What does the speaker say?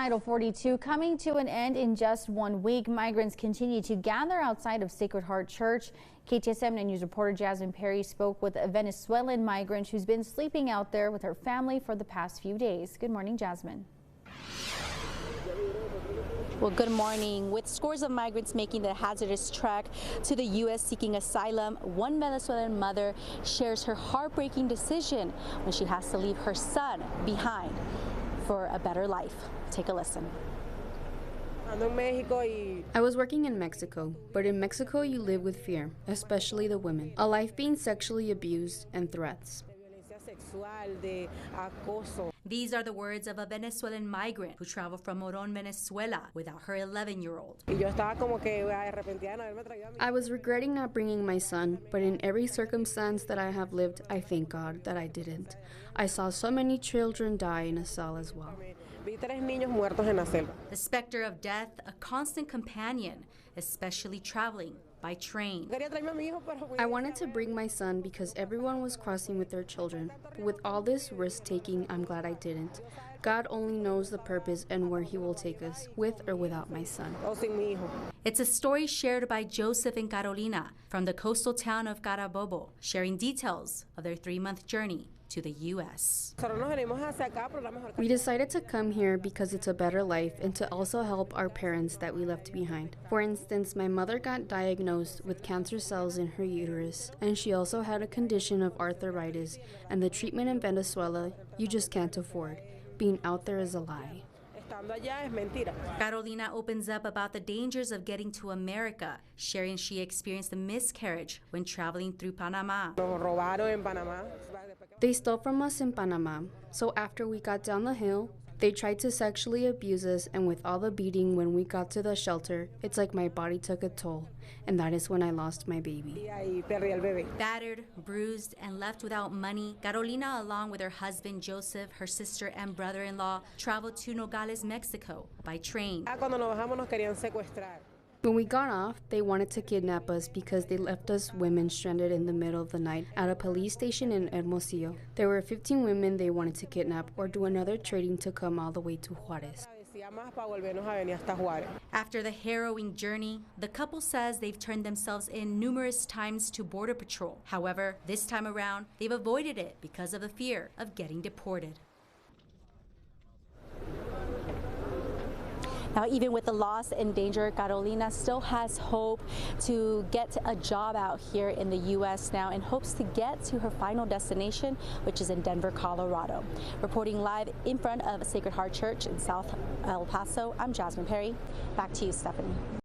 Title 42 coming to an end in just 1 week. Migrants continue to gather outside of Sacred Heart Church. KTSM News reporter Jasmine Perry spoke with a Venezuelan migrant who's been sleeping out there with her family for the past few days. Good morning, Jasmine. Well, good morning. With scores of migrants making the hazardous trek to the U.S. seeking asylum, one Venezuelan mother shares her heartbreaking decision when she has to leave her son behind for a better life. Take a listen. I was working in Mexico, but in Mexico you live with fear, especially the women. A life being sexually abused and threats. These are the words of a Venezuelan migrant who traveled from Moron, Venezuela without her 11-year-old. I was regretting not bringing my son, but in every circumstance that I have lived, I thank God that I didn't. I saw so many children die in a cell as well. The specter of death, a constant companion, especially traveling by train. I wanted to bring my son because everyone was crossing with their children. But with all this risk-taking, I'm glad I didn't. God only knows the purpose and where He will take us, with or without my son. It's a story shared by Joseph and Carolina from the coastal town of Carabobo, sharing details of their 3-month journey to the U.S. We decided to come here because it's a better life and to also help our parents that we left behind. For instance, my mother got diagnosed with cancer cells in her uterus, and she also had a condition of arthritis, and the treatment in Venezuela you just can't afford. Being out there is a lie. Carolina opens up about the dangers of getting to America, sharing she experienced a miscarriage when traveling through Panama. They stole from us in Panama, so after we got down the hill, they tried to sexually abuse us, and with all the beating when we got to the shelter, it's like my body took a toll, and that is when I lost my baby. Battered, bruised, and left without money, Carolina, along with her husband Joseph, her sister and brother-in-law, traveled to Nogales, Mexico by train. When we got off, they wanted to kidnap us because they left us women stranded in the middle of the night at a police station in Hermosillo. There were 15 women they wanted to kidnap or do another trading to come all the way to Juarez. After the harrowing journey, the couple says they've turned themselves in numerous times to Border Patrol. However, this time around, they've avoided it because of the fear of getting deported. Now, even with the loss and danger, Carolina still has hope to get a job out here in the U.S. now and hopes to get to her final destination, which is in Denver, Colorado. Reporting live in front of Sacred Heart Church in South El Paso, I'm Jasmine Perry. Back to you, Stephanie.